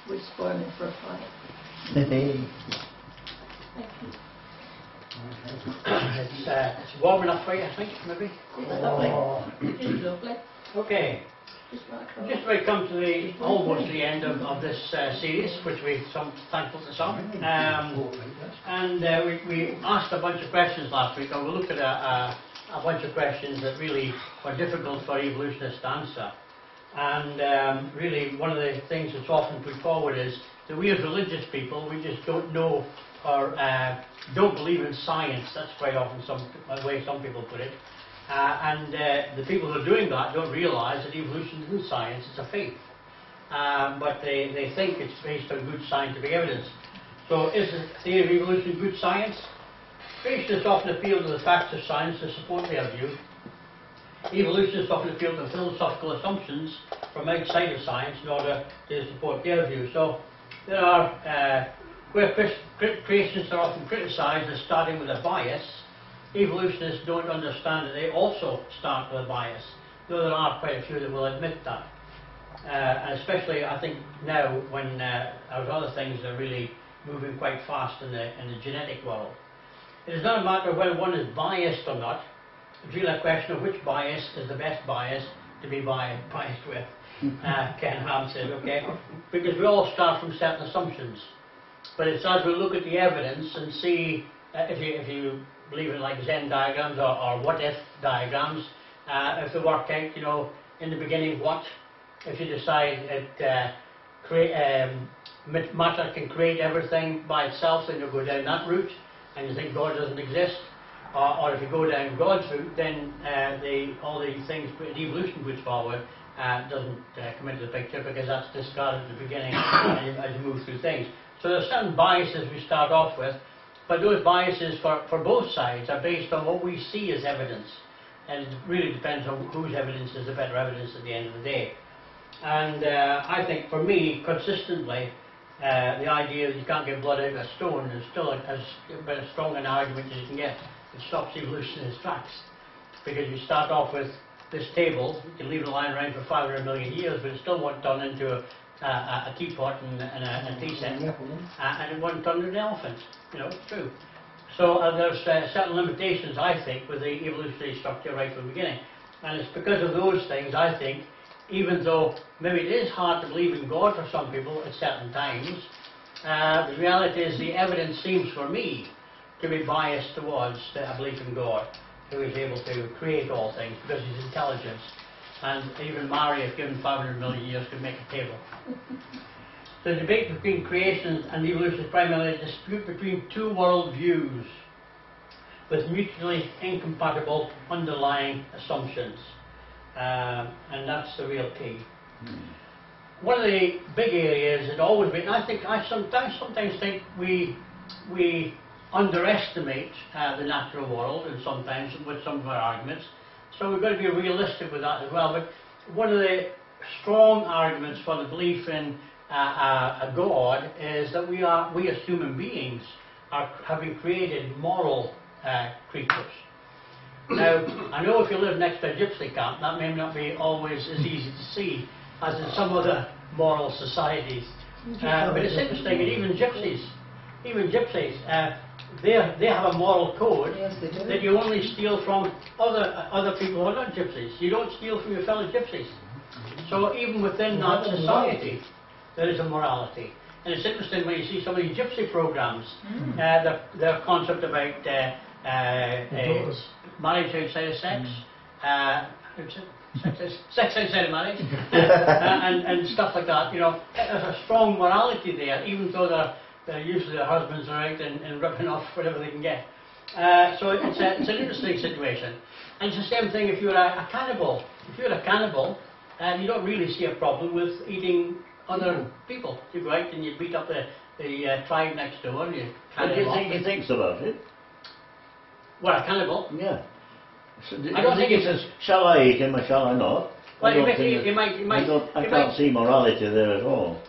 would spoil me for a fight. Thank you. It's warm enough for you, I think, maybe? It's lovely. It's lovely. Okay. Just right across. Just about come to the almost the end of this series, which we're thankful to some. We asked a bunch of questions last week, and we looked at a bunch of questions that really were difficult for evolutionists to answer. And really, one of the things that's often put forward is that we as religious people, we just don't know or don't believe in science. That's quite often the way some people put it. The people who are doing that don't realise that evolution isn't science, it's a faith. But they think it's based on good scientific evidence. So is the theory of evolution good science? Creationists often appeal to the facts of science to support their view. Evolutionists often appeal to philosophical assumptions from outside of science in order to support their view. So there are, where creationists are often criticised as starting with a bias, evolutionists don't understand that they also start with a bias, though there are quite a few that will admit that. And especially, I think, now when other things are really moving quite fast in the genetic world. It is not a matter of whether one is biased or not. It's really a question of which bias is the best bias to be biased with, Ken Ham said, okay? Because we all start from certain assumptions. But it's as we look at the evidence and see, if you believe in like Venn diagrams or what-if diagrams, if they work out, you know, in the beginning what, if you decide that matter can create everything by itself, then you'll go down that route, and you think God doesn't exist. Or if you go down God's route, then all the things that evolution puts forward doesn't come into the picture, because that's discarded at the beginning as you move through things. So there are certain biases we start off with, but those biases for both sides are based on what we see as evidence. And it really depends on whose evidence is the better evidence at the end of the day. And I think for me, consistently, the idea that you can't get blood out of a stone is still as strong an argument as you can get. It stops evolution in its tracks. Because you start off with this table, you can leave it lying around for 500 million years, but it still won't turn into a teapot and a tea set, and it won't turn into an elephant. You know, it's true. So there's certain limitations, I think, with the evolutionary structure right from the beginning. And it's because of those things, I think, even though maybe it is hard to believe in God for some people at certain times, the reality is the evidence seems for me to be biased towards a belief in God, who is able to create all things because he's intelligence. And even Mary, if given 500 million years, could make a table. The debate between creation and evolution is primarily a dispute between two world views with mutually incompatible underlying assumptions. And that's the real key. One of the big areas that always been, I sometimes think we underestimate the natural world, and sometimes with some of our arguments. So we've got to be realistic with that as well. But one of the strong arguments for the belief in a God is that we as human beings have been created moral creatures. Now, I know if you live next to a gypsy camp, that may not be always as easy to see as in some other moral societies. But it's interesting, and even gypsies, they have a moral code that you only steal from other people who are not gypsies. You don't steal from your fellow gypsies. So even within that society, there is a morality. And it's interesting when you see some of these gypsy programs, their concept about marriage outside of sex, sex outside of marriage, and stuff like that. You know, there's a strong morality there, even though usually their husbands are out and ripping off whatever they can get. So it's an interesting situation. And it's the same thing if you're a cannibal. If you're a cannibal, you don't really see a problem with eating other people. You go out and you beat up the tribe next door and you What do you think he thinks about it? What, a cannibal? Yeah. So I don't think he says, shall I eat him or shall I not? Well, I can't see morality there at all.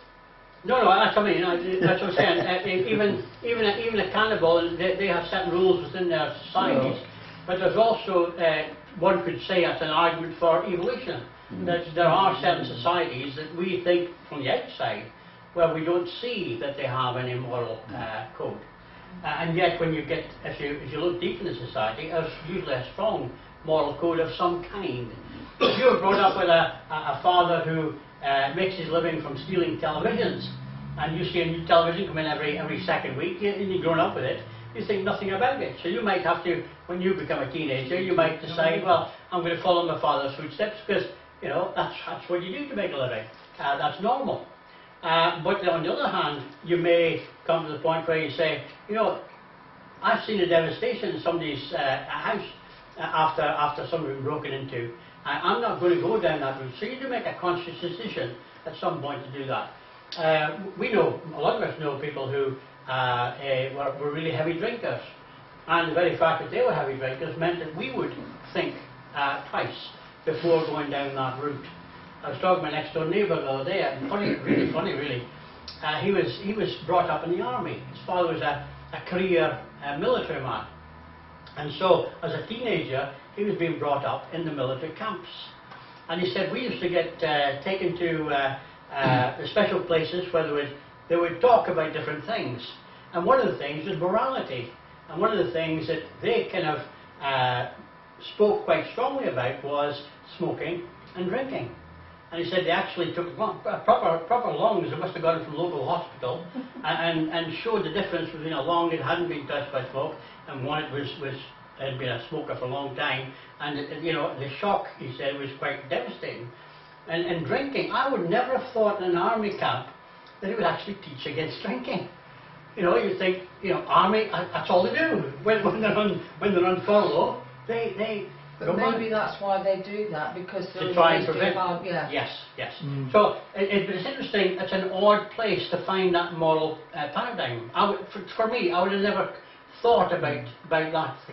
No, that's what I mean. That's what I'm saying. Even a cannibal, they have certain rules within their societies. But there's also, one could say, that's an argument for evolution. That there are certain societies that we think from the outside where we don't see that they have any moral code. And yet when you get, if you look deep in the society, there's usually a strong moral code of some kind. If you were brought up with a father who makes his living from stealing televisions, and you see a new television come in every second week, and you've grown up with it, you think nothing about it. So you might have to, when you become a teenager, you might decide, well, I'm going to follow my father's footsteps, because, you know, that's what you do to make a living. That's normal. But on the other hand, you may come to the point where you say, you know, I've seen the devastation in somebody's house after something was broken into. I'm not going to go down that route. So you do make a conscious decision at some point to do that. We know, a lot of us know people who were really heavy drinkers. And the very fact that they were heavy drinkers meant that we would think twice before going down that route. I was talking to my next door neighbour the other day, and really funny really. He was brought up in the army. His father was a career military man. And so, as a teenager, he was being brought up in the military camps. And he said, we used to get taken to the special places where they would talk about different things. And one of the things was morality. And one of the things that they kind of spoke quite strongly about was smoking and drinking. And he said they actually took proper lungs, they must have got it from the local hospital, and showed the difference between a lung that hadn't been touched by smoke and one that had been a smoker for a long time. And you know, the shock, he said, was quite devastating. And drinking, I would never have thought in an army camp that it would actually teach against drinking. You know, you think, you know, army, that's all they do. When they're on furlough, they But maybe that's why they do that, because to try and prevent. Yeah. Yes, yes. So it's interesting. It's an odd place to find that moral paradigm. For me, I would have never thought about that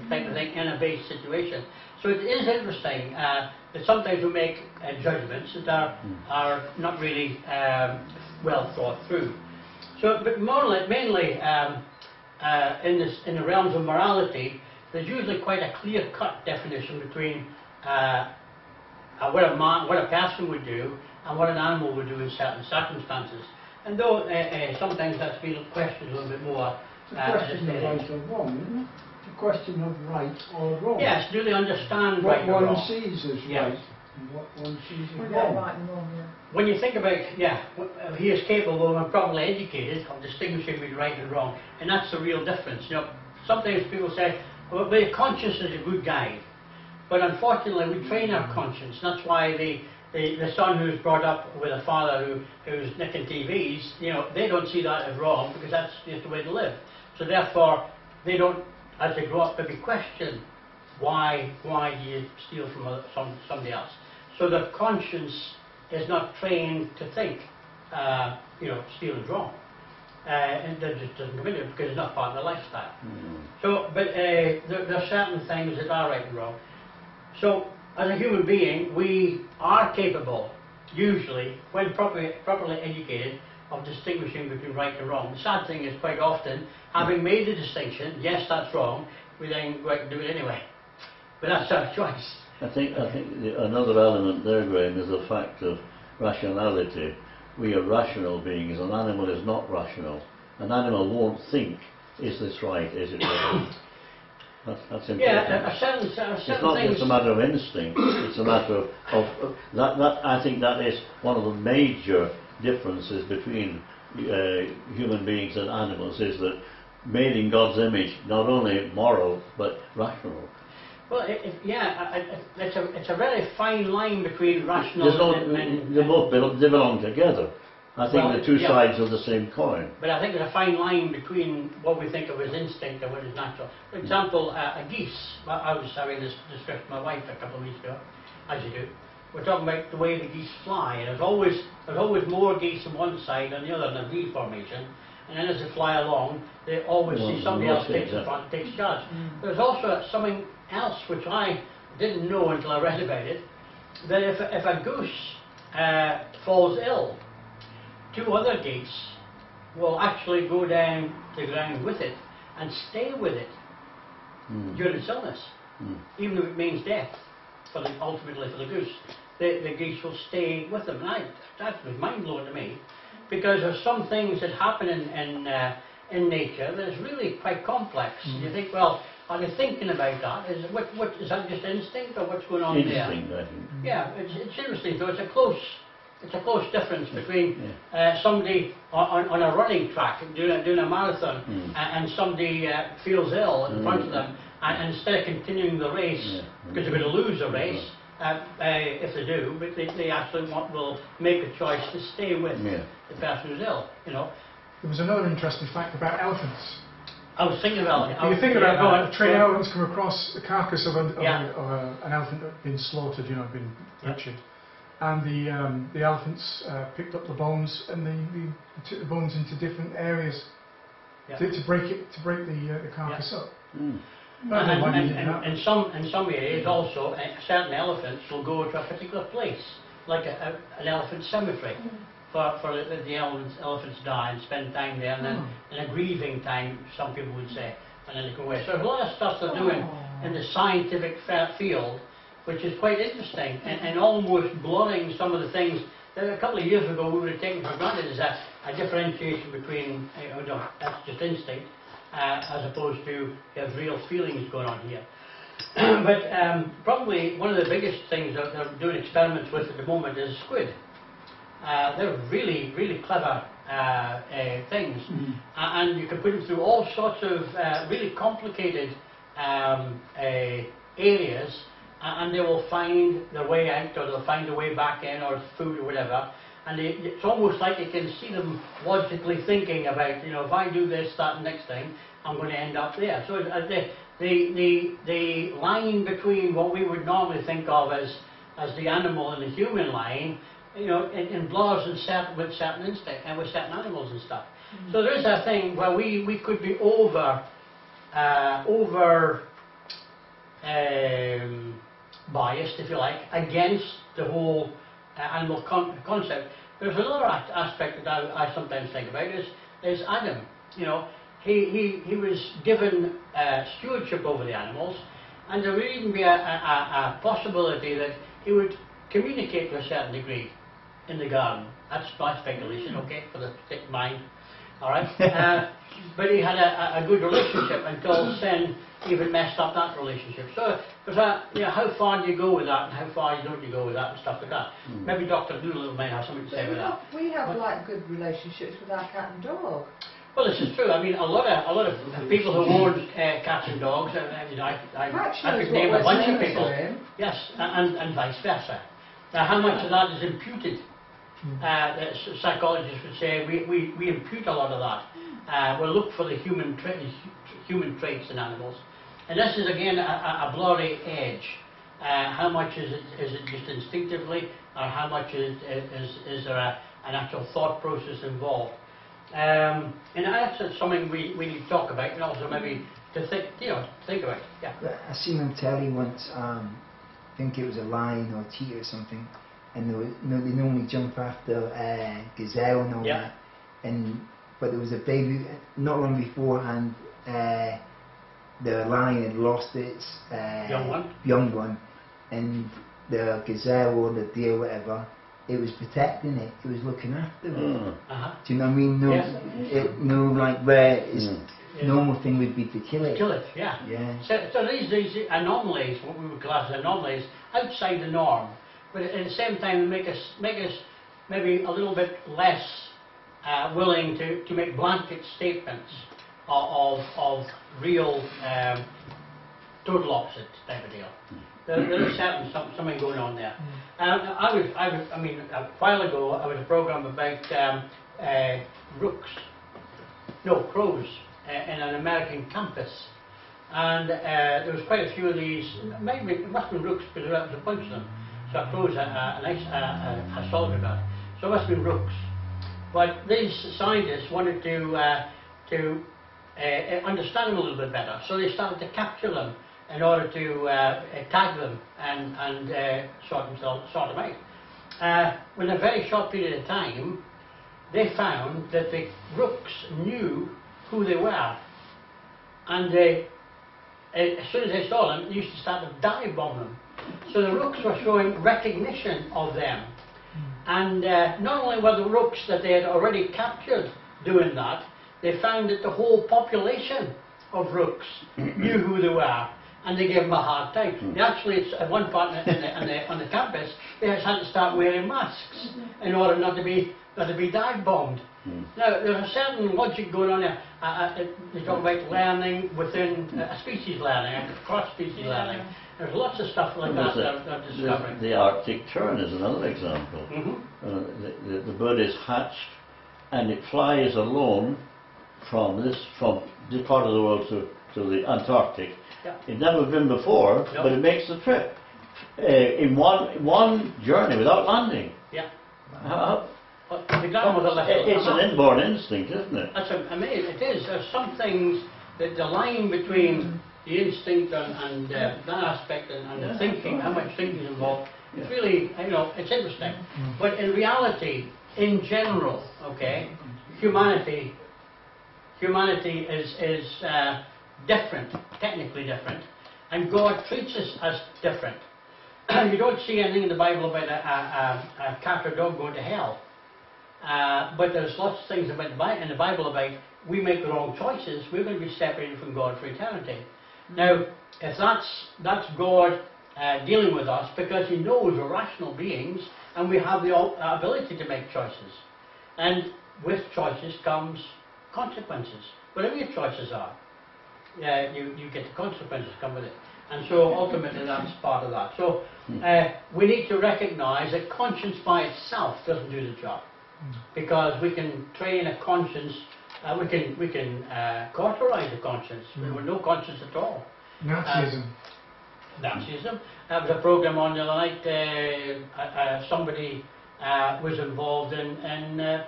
type of thing in a base situation. So it is interesting that sometimes we make judgments that are not really well thought through. So, but mainly in the realms of morality, there's usually quite a clear-cut definition between what a person would do and what an animal would do in certain circumstances. And though sometimes that's been questioned a little bit more. It's a question of right or wrong, isn't it? It's a question of right or wrong. Yes, do they understand what right or wrong? What one sees as Yes. right and what one sees as Yeah, wrong. right and wrong, yeah. When you think about, he is capable and properly educated of distinguishing between right and wrong, and that's the real difference. You know, sometimes people say, well, the conscience is a good guide, but unfortunately we train our conscience. That's why the son who's brought up with a father who's nicking TVs, you know, they don't see that as wrong because that's just the way to live. So therefore, they don't, as they grow up, maybe question why do you steal from somebody else. So their conscience is not trained to think, you know, stealing's wrong. And that just doesn't come into it because it's not part of their lifestyle. So, but there are certain things that are right and wrong. So, as a human being, we are capable, usually, when properly educated, of distinguishing between right and wrong. The sad thing is, quite often, having made the distinction, yes, that's wrong, we then go out and do it anyway. But that's our choice. I think another element there, Graham, is the fact of rationality. We are rational beings. An animal is not rational. An animal won't think, is this right, is it wrong? That's important. Yeah, It's not just a matter of instinct, it's a matter of that. I think that is one of the major differences between human beings and animals, is that made in God's image, not only moral, but rational. Well, it's a very fine line between rational and they both belong together. I think well, they're two sides of the same coin. But I think there's a fine line between what we think of as instinct and what is natural. For example, a geese. I was having this discussion with my wife a couple of weeks ago, as you do. We're talking about the way the geese fly, and there's always more geese on one side than the other in a V formation. And then as they fly along, they always see somebody else takes the front, takes charge. There's also something else which I didn't know until I read about it, that if a goose falls ill, two other geese will actually go down to the ground with it and stay with it during its illness, even if it means death, ultimately for the goose. the geese will stay with them. And that was mind-blowing to me, because there's some things that happen in nature that is really quite complex. You think, well, are they thinking about that? Is that just instinct, or what's going on there? Instinct, I think. Yeah, it's interesting. So it's a close difference between somebody on a running track doing a marathon and somebody feels ill in front of them, and instead of continuing the race, because they're going to lose the race if they do, but they actually will make a choice to stay with the person who's ill. You know. There was another interesting fact about elephants. I was thinking about it. You think about going, trained elephants come across the carcass of an elephant that had been slaughtered, been butchered, and the elephants picked up the bones and they took the bones into different areas to break the carcass up. And some areas also, certain elephants will go to a particular place, like an elephant cemetery. For the elephants die and spend time there, and then in a grieving time, some people would say, and then they go away. So there's a lot of stuff they're doing in the scientific field, which is quite interesting, and almost blurring some of the things that a couple of years ago we would have taken for granted as a differentiation between, that's just instinct, as opposed to there's real feelings going on here. But probably one of the biggest things that they're doing experiments with at the moment is squid. They're really, really clever things, and you can put them through all sorts of really complicated areas, and they will find their way out, or they'll find their way back in, or food or whatever. And it's almost like you can see them logically thinking about, if I do this, that, and next thing, I'm going to end up there. So the line between what we would normally think of as the animal and the human line, in blurs and with certain instinct and with certain animals and stuff. So there is a thing where we could be over biased, if you like, against the whole animal concept. There's another aspect that I sometimes think about is Adam. He was given stewardship over the animals, and there would even be a possibility that he would communicate to a certain degree in the garden. That's my speculation, okay, for the thick mind. All right, but he had a good relationship until sin even messed up that relationship. So there's how far do you go with that, and how far don't you go with that, and stuff like that. Maybe Dr. Doolittle may have something to say about that. We have like good relationships with our cat and dog. Well, this is true. I mean, a lot of people who own cats and dogs. I could name a bunch of people. Yes, and vice versa. Now, how much of that is imputed? Psychologists would say we impute a lot of that. We'll look for the human traits in animals, and this is again a blurry edge. How much is it just instinctively, or how much is there an actual thought process involved? And that's something we need to talk about, and also maybe to think about. Yeah. I seen on telly once. I think it was a lion or a cheetah or something, and they normally jump after gazelle and all that. But there was a baby not long beforehand. The lion had lost its young one, and the gazelle or the deer, whatever, it was protecting it. It was looking after it. Do you know what I mean? Like where it's normal thing would be to kill it. Kill it, yeah. So these anomalies, what we would class as anomalies, outside the norm, but at the same time make us maybe a little bit less willing to make blanket statements of real total opposite type of deal. There is certainly something going on there. I mean, a while ago I was a program about crows in an American campus, and there was quite a few of these. Maybe it must have been rooks, because there was a bunch of them. So crows a nice solid about it. So it must have been rooks. But these scientists wanted to understand them a little bit better, so they started to capture them in order to tag them and sort them out. Within a very short period of time, they found that the rooks knew who they were, and as soon as they saw them, they used to start to dive bomb them. So the rooks were showing recognition of them. And not only were the rooks that they had already captured doing that, they found that the whole population of rooks knew who they were, and they gave them a hard time. They actually, at one part on the campus, they had to start wearing masks in order not to be dive bombed. Now, there's a certain logic going on there. They talk about learning within a species learning, cross-species learning. There's lots of stuff like that they're discovering. The Arctic tern is another example. The bird is hatched and it flies alone from this part of the world to the Antarctic. It's never been before, but it makes the trip in one journey without landing. It's an inborn instinct, isn't it? That's amazing. It is. There's some things that the line between the instinct and that aspect and the thinking, how much thinking is involved, it's really, it's interesting. But in reality, in general, okay, humanity is different, technically different, and God treats us as different. You don't see anything in the Bible about a cat or dog going to hell. But there's lots of things in the Bible about we make the wrong choices, we're going to be separated from God for eternity. Now, if that's God dealing with us, because He knows we're rational beings and we have the ability to make choices. And with choices comes consequences. Whatever your choices are, you get the consequences come with it. And so ultimately that's part of that. So we need to recognise that conscience by itself doesn't do the job. Because we can train a conscience, we can cauterize a conscience with no conscience at all. Nazism. Nazism. There was a program on the other night. Somebody was involved in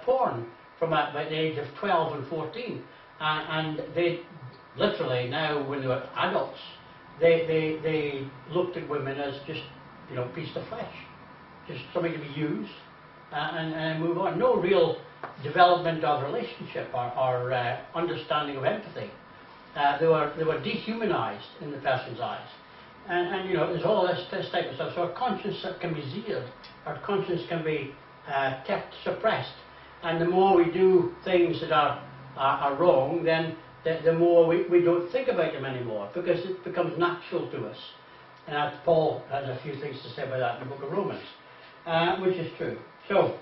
porn from about the age of 12 and 14, and they literally now, when they were adults, they looked at women as just a piece of flesh, just something to be used. And move on. No real development of relationship or understanding of empathy. They were dehumanized in the person's eyes. And there's all this type of stuff. So our conscience can be seared. Our conscience can be kept suppressed. And the more we do things that are wrong, then the more we don't think about them anymore, because it becomes natural to us. And Paul has a few things to say about that in the book of Romans, which is true. So,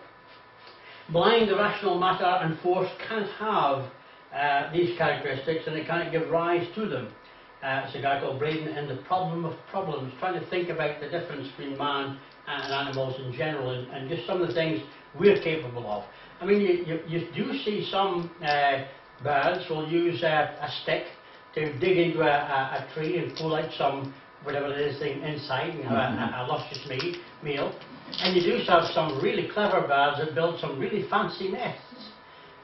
blind, irrational matter and force can't have these characteristics, and they can't give rise to them. It's a guy called Braden in The Problem of Problems, trying to think about the difference between man and animals in general, and just some of the things we're capable of. I mean, you do see some birds will use a stick to dig into a tree and pull out some, whatever it is, thing inside, and have a luscious meal. And you do have some really clever birds that build some really fancy nests.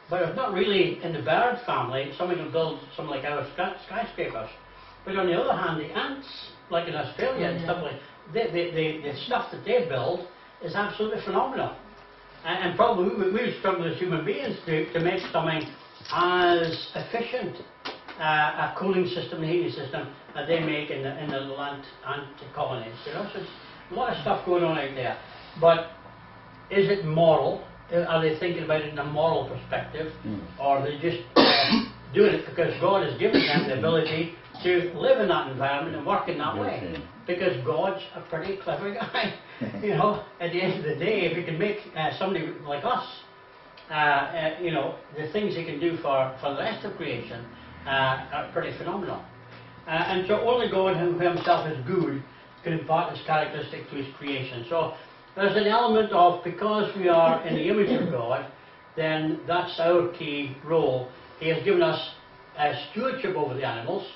But it's not really in the bird family. Some can build some like our skyscrapers. But on the other hand, the ants, like in Australia and stuff like the stuff that they build is absolutely phenomenal. And probably we would struggle as human beings to make something as efficient, a cooling system, a heating system that they make in the ant colonies. So there's a lot of stuff going on out there. But is it moral? Are they thinking about it in a moral perspective? Or are they just doing it because God has given them the ability to live in that environment and work in that way? Because God's a pretty clever guy. At the end of the day, if He can make somebody like us, the things He can do for the rest of creation are pretty phenomenal. And so only God, who Himself is good, can impart His characteristic to His creation. So there's an element of, because we are in the image of God, then that's our key role. He has given us stewardship over the animals,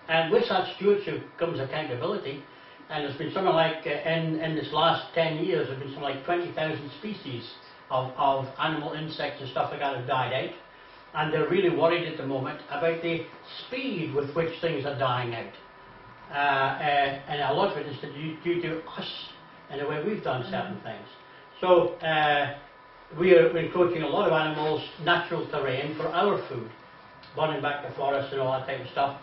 and with that stewardship comes accountability. And there's been something like, in this last 10 years, there's been something like 20,000 species of animal, insects and stuff like that have died out. And they're really worried at the moment about the speed with which things are dying out. And a lot of it is due to us and the way we've done certain things. So we're encroaching a lot of animals' natural terrain for our food, burning back the forests and all that type of stuff,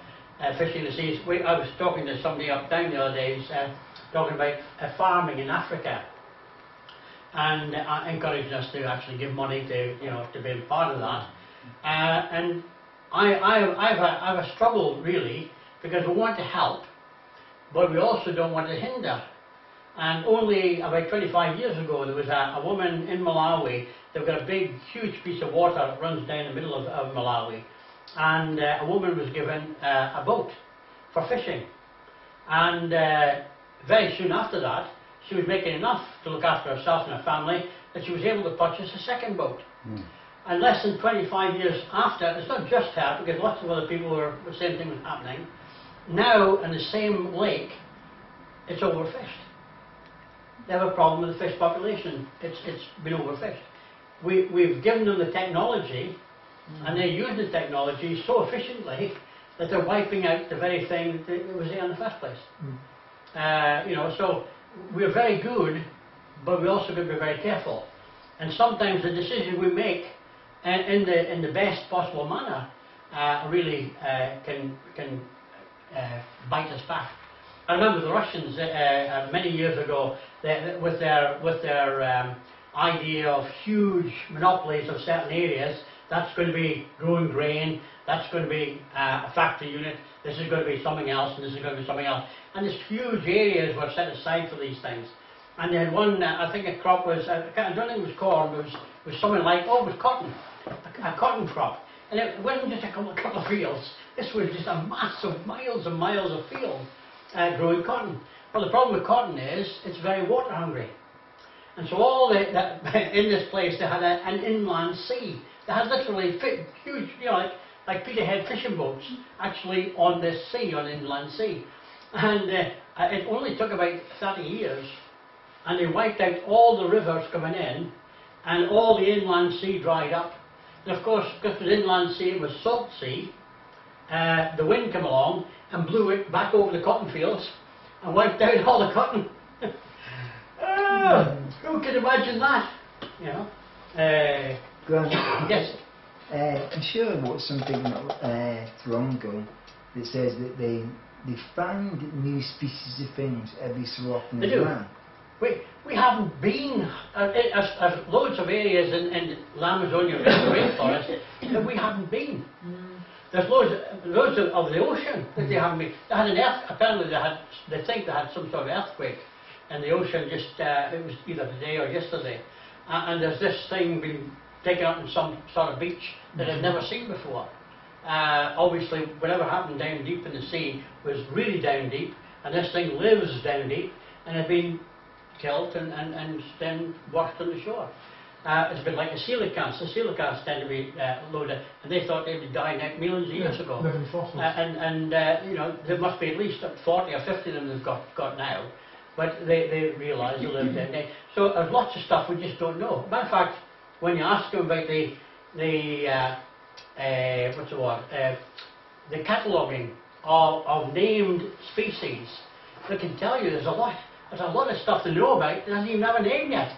fishing the seas. I was talking to somebody up down the other day, talking about farming in Africa, and encouraging us to actually give money to, you know, to be part of that. And I've a struggle really, because we want to help, but we also don't want to hinder. And only about 25 years ago, there was a woman in Malawi. They've got a big, huge piece of water that runs down the middle of Malawi, and a woman was given a boat for fishing. And very soon after that, she was making enough to look after herself and her family that she was able to purchase a second boat. And less than 25 years after, it's not just her, because lots of other people were, the same thing was happening. Now, in the same lake, it's overfished. They have a problem with the fish population. It's been overfished. We've given them the technology, and they use the technology so efficiently that they're wiping out the very thing that was there in the first place. You know, so we're very good, but we also got to be very careful. And sometimes the decision we make in the best possible manner really can bite us back. I remember the Russians many years ago, with their idea of huge monopolies of certain areas. That's going to be growing grain, that's going to be a factory unit, this is going to be something else, and this is going to be something else. And these huge areas were set aside for these things. And they had one, I think a crop was, I don't think it was corn, but it was something like, oh, it was cotton, a cotton crop. And it wasn't just a couple of fields, this was just a mass of miles and miles of field growing cotton. Well, the problem with cotton is it's very water hungry. And so all in this place they had an inland sea. They had literally huge, you know, like Peterhead fishing boats actually on this sea, on inland sea. And it only took about 30 years, and they wiped out all the rivers coming in, and all the inland sea dried up. And of course, because the inland sea was salt sea, the wind came along and blew it back over the cotton fields and wiped out all the cotton. Who could imagine that? You know. Grant, Yes. I'm sure I wrote something not long ago that says that they find new species of things every so often They as do. well. We haven't been, as loads of areas in the Amazonia rainforest that we haven't been. There's loads of the ocean that they haven't been. They had apparently they think they had some sort of earthquake in the ocean just, it was either today or yesterday. And there's this thing been taken up in some sort of beach that I've never seen before. Obviously, whatever happened down deep in the sea was really down deep, and this thing lives down deep, and had been killed and then washed on the shore. It's a bit like the coelacanths. The coelacanths tend to be loaded, and they thought they'd be dying out millions of years ago. Living fossils. And you know, there must be at least 40 or 50 of them they've got now, but they realise they live down there. So there's lots of stuff we just don't know. Matter of fact, when you ask them about the cataloguing of named species, they can tell you there's a lot of stuff to know about that doesn't even have a name yet.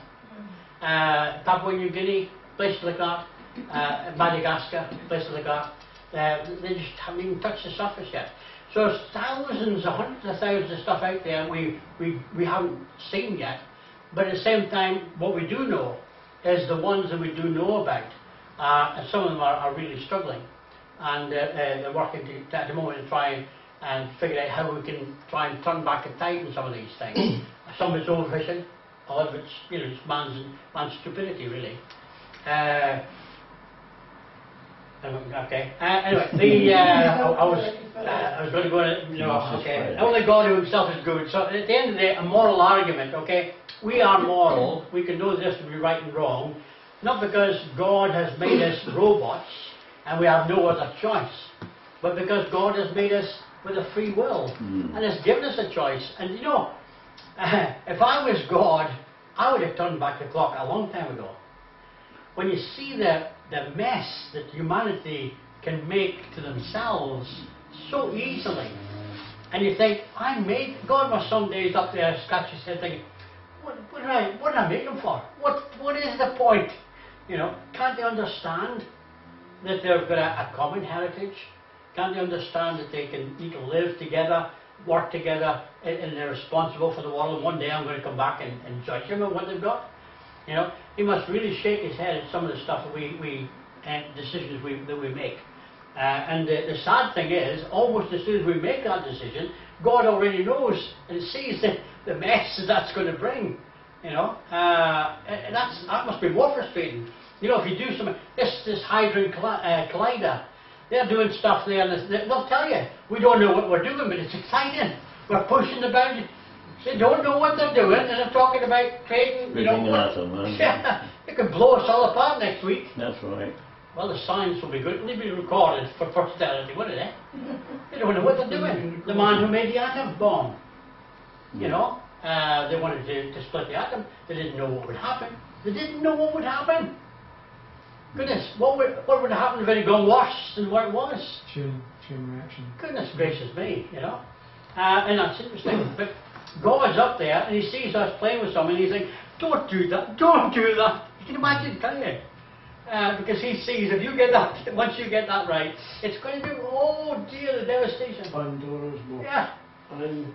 Papua New Guinea, places like that, Madagascar, places like that, they just haven't even touched the surface yet. So there's thousands, hundreds of thousands of stuff out there we haven't seen yet, but at the same time, what we do know is the ones that we do know about, and some of them are really struggling, and they're working at the moment to try and figure out how we can try and turn back the tide in some of these things. Some of it's overfishing, a lot of it's, you know, it's man's stupidity really. Okay. Anyway, I was going to go. Okay. Only God Himself is good. So at the end of the day, a moral argument. Okay, we are moral. We can know this to be right and wrong, not because God has made us robots and we have no other choice, but because God has made us with a free will and has given us a choice. And you know, if I was God, I would have turned back the clock a long time ago. When you see the mess that humanity can make to themselves so easily, and you think, God must some days up there scratch his head thinking, what did I make them for? What is the point? You know, can't they understand that they've got a common heritage? Can't they understand that they can live together work together and they're responsible for the world, and one day I'm going to come back and judge them on what they've got. You know, he must really shake his head at some of the stuff that decisions that we make. And the sad thing is, almost as soon as we make that decision, God already knows and sees the mess that's going to bring. You know, and that must be more frustrating. You know, if you do this Hadron Collider, they're doing stuff there, and they'll tell you, we don't know what we're doing, but it's exciting. We're pushing the boundary. They don't know what they're doing, and they're talking about creating, you know, it could blow us all apart next week. That's right. Well, the science will be good. It'll be recorded for posterity, wouldn't it? They don't know what they're doing. The man who made the atom bomb, you know, they wanted to split the atom. They didn't know what would happen. They didn't know what would happen. Goodness, what would happen if it had gone worse than what it was? Chain reaction. Goodness gracious me, you know. And that's interesting. But God's up there and he sees us playing with something and he's like, don't do that, don't do that. You can imagine, can't you? Because he sees if you get that, once you get that right, it's going to be, oh dear, the devastation. Pandora's box. Yeah. And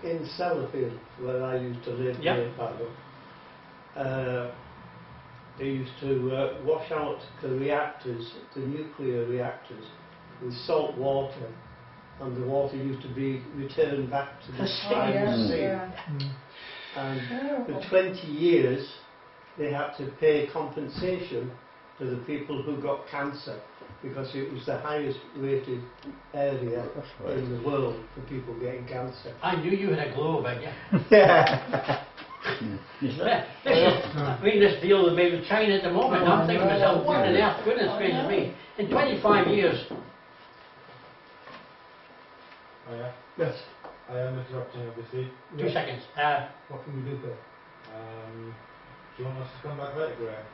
in Sellafield, where I used to live near Paddock, they used to wash out the reactors, the nuclear reactors, with salt water, and the water used to be returned back to the sea. Yeah. And for 20 years, they had to pay compensation to the people who got cancer, because it was the highest rated area in the world for people getting cancer. I knew you had a glow about you. Yeah. I mean, this deal with maybe China at the moment, I'm thinking to myself, what on earth, goodness gracious me, in 25 years. Oh yeah? Yes. I am interrupting obviously. 2 seconds. What can we do there? Do you want us to come back later, Graham?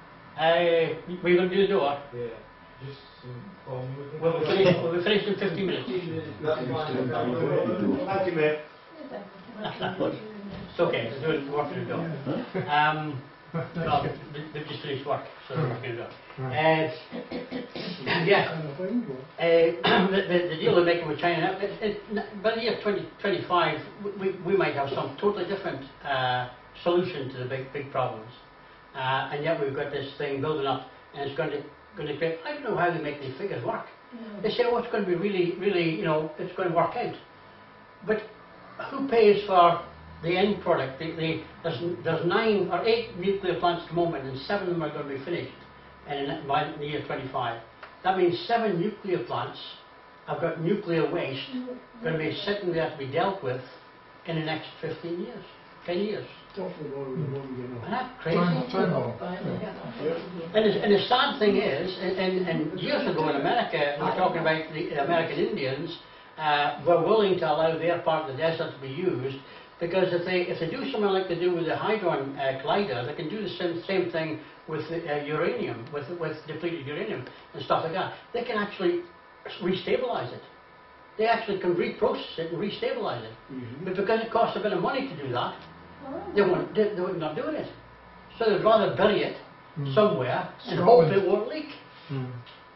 Were you going to do the door? Yeah. Just call me. We'll finish in 15 minutes. That's fine. Thank you, mate. It's okay, it's doing work to the door. No, they've just finished work, so they're working the door. Yeah. The deal they're making with China, by the year 2025, we might have some totally different solution to the big problems. And yet we've got this thing building up, and it's going to create, I don't know how they make these figures work. They say, oh, it's going to be really, you know, it's going to work out. But who pays for the end product? There's 9 or 8 nuclear plants at the moment, and 7 of them are going to be finished by the year 25. That means 7 nuclear plants have got nuclear waste going to be sitting there to be dealt with in the next 15 years, 10 years. Isn't that crazy? And the sad thing is, and years ago in America, we were talking about the American Indians were willing to allow their part of the desert to be used, because if they do something like they do with the Hadron Collider, they can do the same thing with uranium, with depleted uranium and stuff like that. They can actually restabilize it. They actually can reprocess it and restabilize it. But because it costs a bit of money to do that, they would not doing it. So they'd rather bury it somewhere and hope it won't leak.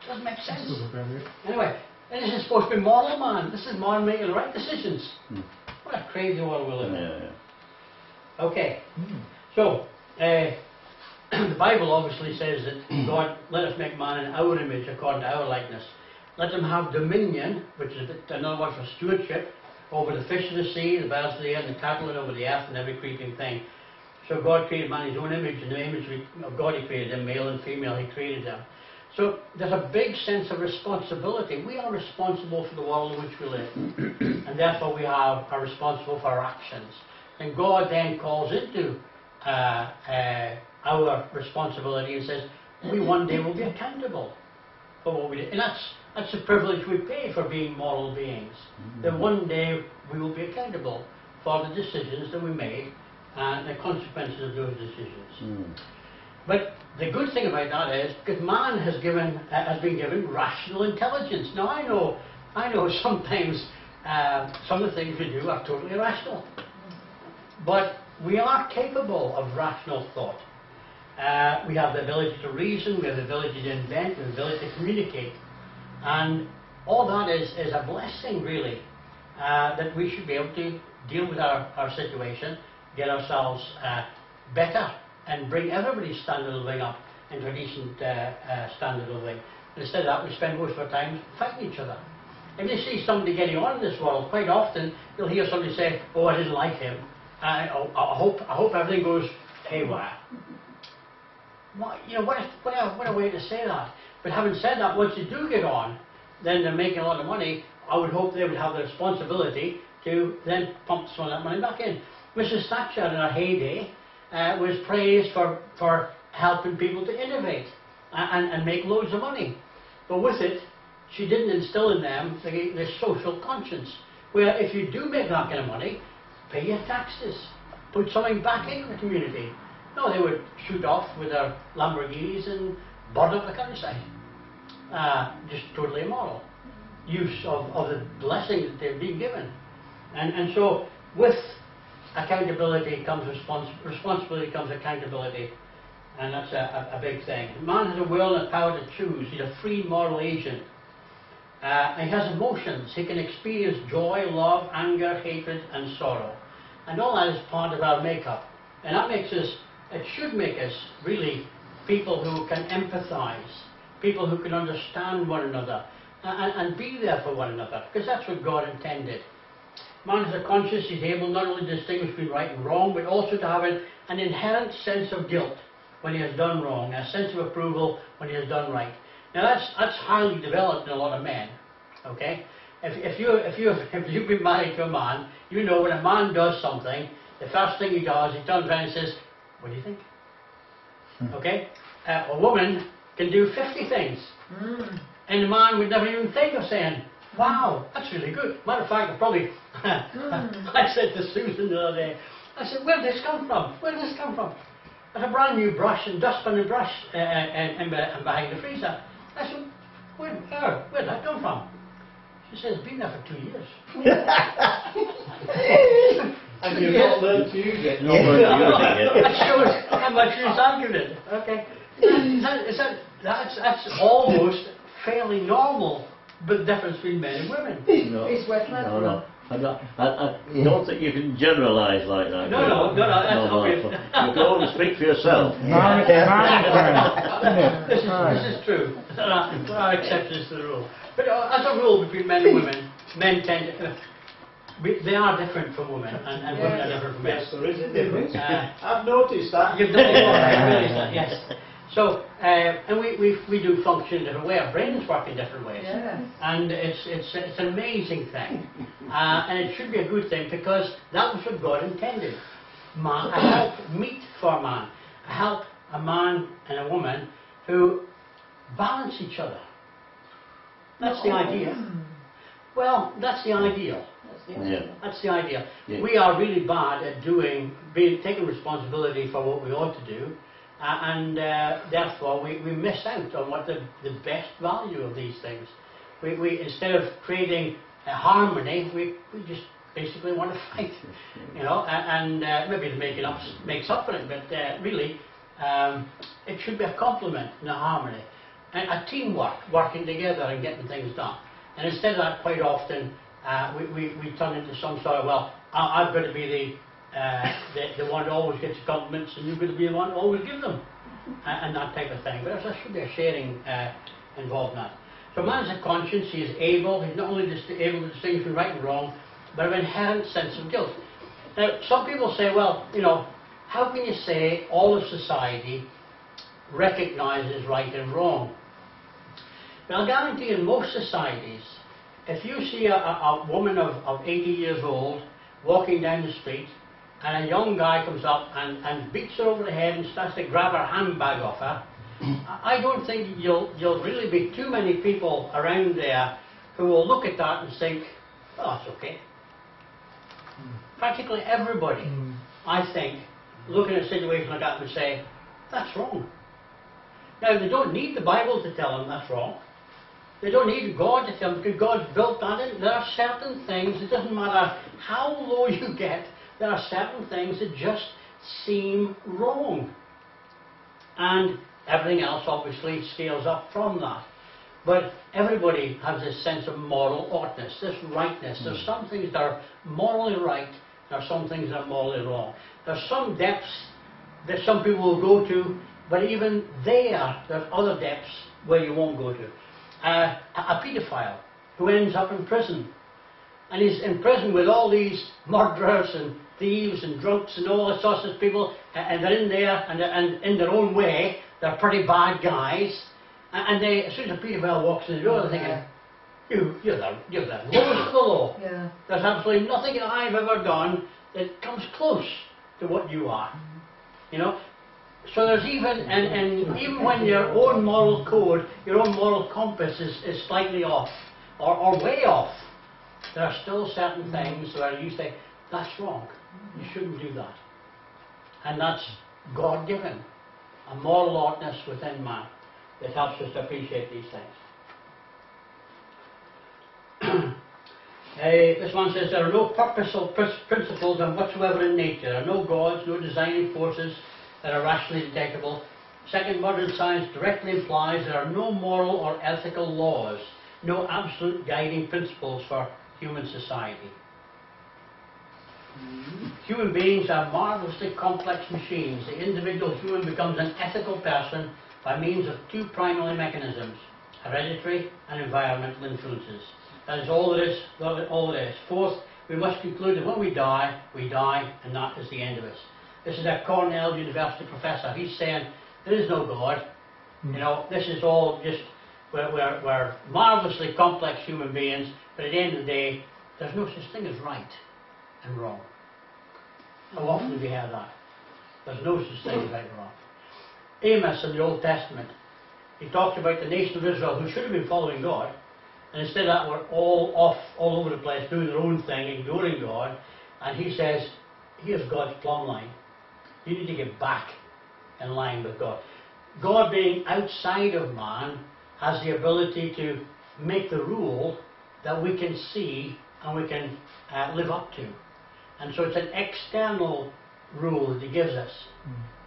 Doesn't make sense. Anyway, and this is supposed to be moral, man. This is man making the right decisions. What a crazy world we live in. Okay, so the Bible obviously says that God, let us make man in our image according to our likeness. Let them have dominion, which is another word for stewardship, over the fish of the sea, the birds of the air, and the cattle, and over the earth, and every creeping thing. So God created man in his own image, and the image of God he created them, male and female, he created them. So there's a big sense of responsibility. We are responsible for the world in which we live, and therefore we are responsible for our actions. And God then calls into our responsibility and says, we one day will be accountable for what we did. And that's the privilege we pay for being moral beings. That one day we will be accountable for the decisions that we made and the consequences of those decisions. But the good thing about that is, because man has been given rational intelligence. Now I know sometimes some of the things we do are totally irrational. But we are capable of rational thought. We have the ability to reason, we have the ability to invent, we have the ability to communicate. And all that is a blessing, really. that we should be able to deal with our situation, get ourselves better, and bring everybody's standard of living up into a decent standard of living. Instead of that, we spend most of our time fighting each other. If you see somebody getting on in this world, quite often you'll hear somebody say, "Oh, I didn't like him. I hope everything goes haywire." What a way to say that. But having said that, once you do get on, then they're making a lot of money. I would hope they would have the responsibility to then pump some of that money back in. Mrs. Thatcher, in her heyday, was praised for helping people to innovate and make loads of money. But with it, she didn't instill in them the social conscience, where if you do make that kind of money, pay your taxes, put something back into the community. No, they would shoot off with their Lamborghinis and burn up the countryside. Just totally immoral use of the blessing that they've been given. And so with accountability comes responsibility comes accountability, and that's a big thing. Man has a will and a power to choose. He's a free moral agent. He has emotions. He can experience joy, love, anger, hatred and sorrow. And all that is part of our makeup. And that makes us, it should make us really people who can empathize, people who can understand one another and be there for one another, because that's what God intended. Man has a conscience. He's able not only to distinguish between right and wrong, but also to have an inherent sense of guilt when he has done wrong, a sense of approval when he has done right. Now that's highly developed in a lot of men. Okay, if you've been married to a man, you know when a man does something, the first thing he does, he turns around and says, "What do you think?" Okay, a woman can do 50 things, and a man would never even think of saying, "Wow, that's really good." Matter of fact, I said to Susan the other day, I said, "Where did this come from? Where did this come from?" There's a brand new brush and dustbin and brush and behind the freezer. I said, where did that come from? She says, "It's been there for 2 years." And you've not learned to use it. That shows how much she's argued it. Okay, that's almost fairly normal, but the difference between men and women. It's worth learning. No. I don't think you can generalise like that. No, that's obvious. You can only speak for yourself. This is true. There are exceptions to the rule. But as a rule, between men and women, men tend to... they are different from women, and women are different from men. Yes, there is a difference. I've noticed that. You've noticed that, yes. So, and we do function in a different way. Our brains work in different ways. Yes. And it's an amazing thing. And it should be a good thing, because that was what God intended. Man, a help meet for man. A man and a woman who balance each other. That's the idea. Well, that's the ideal. That's the idea. Yeah. We are really bad at taking responsibility for what we ought to do, and therefore we miss out on what the best value of these things. We instead of creating a harmony, we just basically want to fight, and maybe it makes up for it, but really it should be a complement and a harmony, and a teamwork, working together and getting things done. And instead of that, quite often we turn into some sort of, well, I've got to be the one who always gets compliments, and you've got to be the one who always gives them, and that type of thing. But there should be a sharing involved in that. So man has a conscience. He is able. He's not only just able to distinguish between right and wrong, but an inherent sense of guilt. Now, some people say, well, how can you say all of society recognises right and wrong? But I'll guarantee in most societies, if you see a woman of 80 years old walking down the street, and a young guy comes up and beats her over the head and starts to grab her handbag off her, I don't think you'll really be too many people around there who will look at that and think, oh, that's okay. Practically everybody, I think, looking at a situation like that would say, that's wrong. Now, they don't need the Bible to tell them that's wrong. They don't need God to tell them, because God's built that in. There are certain things, it doesn't matter how low you get, there are certain things that just seem wrong. And everything else obviously scales up from that. But everybody has this sense of moral oughtness, this rightness. There's some things that are morally right, there are some things that are morally wrong. There's some depths that some people will go to, but even there's other depths where you won't go to. A paedophile who ends up in prison, and he's in prison with all these murderers and thieves and drunks and all sorts of people, and they're in there, and in their own way, they're pretty bad guys. And they, as soon as a paedophile walks in the door, they're thinking, you're the lowest of the low. Yeah. There's absolutely nothing that I've ever done that comes close to what you are. You know? So there's even, and even when your own moral code, your own moral compass is slightly off, or way off, there are still certain things where you say, that's wrong. You shouldn't do that. And that's God-given. A moral oughtness within man that helps us to appreciate these things. This one says, there are no purposeful principles whatsoever in nature. There are no gods, no designing forces that are rationally detectable. Second, modern science directly implies there are no moral or ethical laws, no absolute guiding principles for human society. Human beings are marvelously complex machines. The individual human becomes an ethical person by means of two primary mechanisms, hereditary and environmental influences. That is all it is. All it is. Fourth, we must conclude that when we die, and that is the end of us. This is a Cornell University professor. He's saying there is no God. You know, this is all just we're marvelously complex human beings, but at the end of the day, there's no such thing as right and wrong. How often have you heard that? There's no such thing as right and wrong. Amos in the Old Testament, he talks about the nation of Israel who should have been following God, and instead of that were all off all over the place doing their own thing, ignoring God, and he says, here's God's plumb line. You need to get back in line with God. God being outside of man has the ability to make the rule that we can see and we can live up to. And so it's an external rule that he gives us.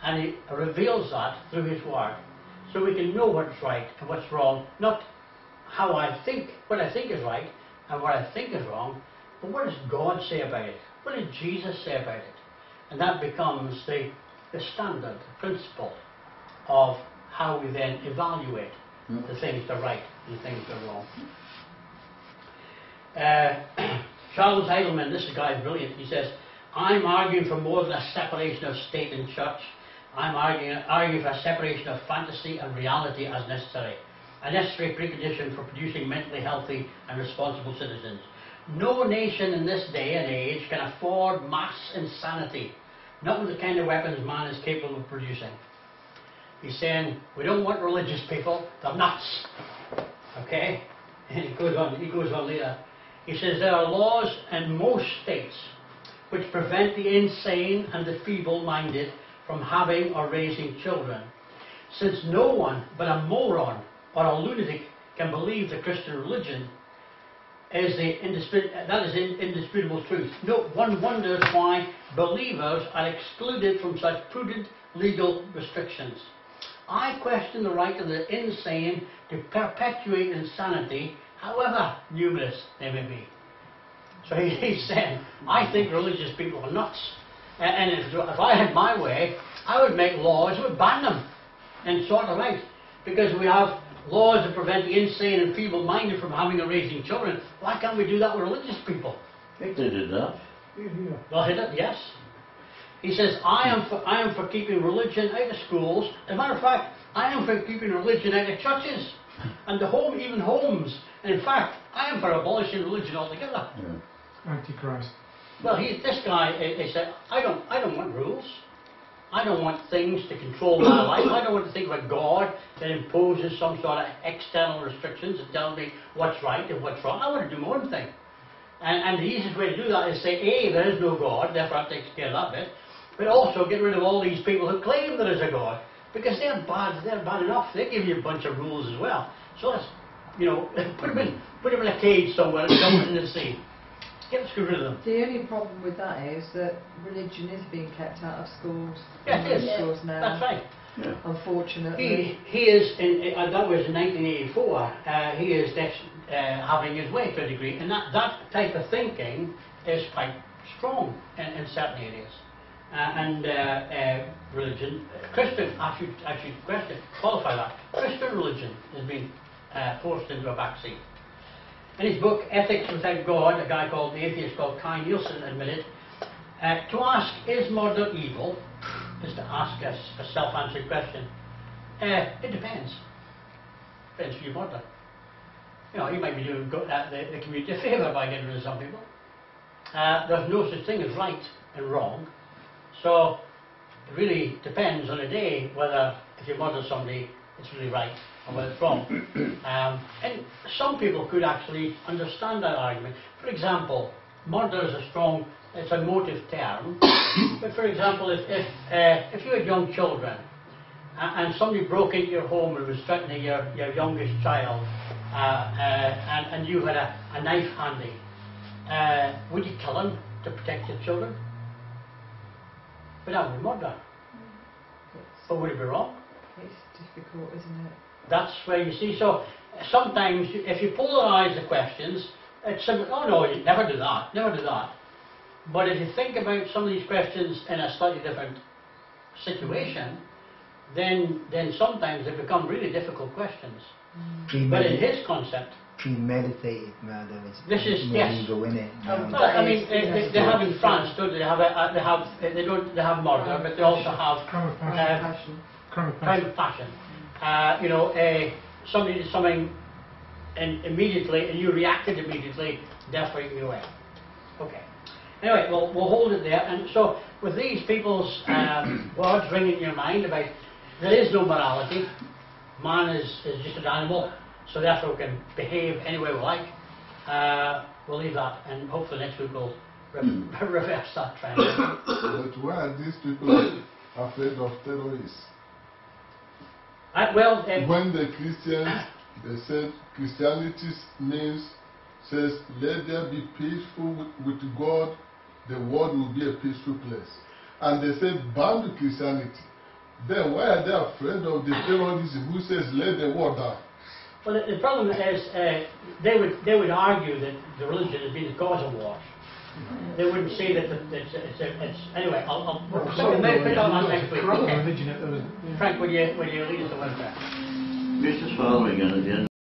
And he reveals that through his word. So we can know what's right and what's wrong. Not how I think, what I think is right and what I think is wrong, but what does God say about it? What did Jesus say about it? And that becomes the standard, the principle of how we then evaluate the things that are right and the things that are wrong. Charles Heidelman, this guy is brilliant, he says, I'm arguing for more than a separation of state and church. I'm arguing for a separation of fantasy and reality as necessary. A necessary precondition for producing mentally healthy and responsible citizens. No nation in this day and age can afford mass insanity, not with the kind of weapons man is capable of producing. He's saying, we don't want religious people, they're nuts. Okay? And he goes on later. He says, there are laws in most states which prevent the insane and the feeble-minded from having or raising children. Since no one but a moron or a lunatic can believe the Christian religion, that is indisputable truth. No one wonders why believers are excluded from such prudent legal restrictions. I question the right of the insane to perpetuate insanity, however numerous they may be. So he's saying, I think religious people are nuts. And if I had my way, I would make laws that would ban them and sort them out. Because we have laws that prevent the insane and feeble-minded from having or raising children. Why can't we do that with religious people? They did that. Well, he did, yes. He says, I am for keeping religion out of schools. As a matter of fact, I am for keeping religion out of churches and even homes. And in fact, I am for abolishing religion altogether. Yeah. Antichrist. Well, this guy, he said, I don't want rules. I don't want things to control my life. I don't want to think of a God that imposes some sort of external restrictions and tells me what's right and what's wrong. I want to do my own thing. And the easiest way to do that is say, A, there is no God, therefore that takes care of that bit. But also get rid of all these people who claim there is a God. Because they're bad enough. They give you a bunch of rules as well. So let's, put them in a cage somewhere and dump them in the sea. Get rid of them. The only problem with that is that religion is being kept out of schools. Yeah, it is. Schools now. That's right. unfortunately. He is, that was in 1984, he is having his way to a degree, and that type of thinking is quite strong in certain areas. Religion, Christian, I should qualify that. Christian religion has been forced into a backseat. In his book, Ethics Without God, a guy called, the atheist called Kai Nielsen admitted, to ask, is murder evil, is to ask a self-answering question. It depends. Depends who you murder. You know, you might be doing the community a favour by getting rid of some people. There's no such thing as right and wrong. So it really depends on a day whether if you murder somebody it's really right or whether it's wrong. And some people could actually understand that argument. For example, murder is it's a motive term. But for example, if you had young children and somebody broke into your home and was threatening your youngest child and you had a knife handy, would you kill him to protect your children? But that would be murder. But would it be wrong? It's difficult, isn't it? That's where you see. So sometimes if you polarise the questions, it's simple. Oh no, you never do that. Never do that. But if you think about some of these questions in a slightly different situation, then sometimes they become really difficult questions. But in his concept, premeditated murder this is illegal, isn't it? well, I mean, they have in France, don't they? They have murder, but they also have Crime of passion. crime of passion. Somebody did something immediately, and you reacted immediately, therefore you can away. Okay. Anyway, we'll hold it there. And so, with these people's words ringing in your mind about there is no morality, man is just an animal, so therefore we can behave any way we like. We'll leave that, and hopefully next week we'll reverse that trend. But why are these people afraid of terrorists? When the Christians, they said Christianity's names says, let there be peaceful with God, the world will be a peaceful place. And they said, ban the Christianity. Then why are they afraid of the terrorism who says, let the world die? Well, the problem is, they would argue that the religion has been the cause of war. They wouldn't say that it's anyway. I'll put it on next week. Okay. Frank, will you lead us to one there? We're just following it at the end.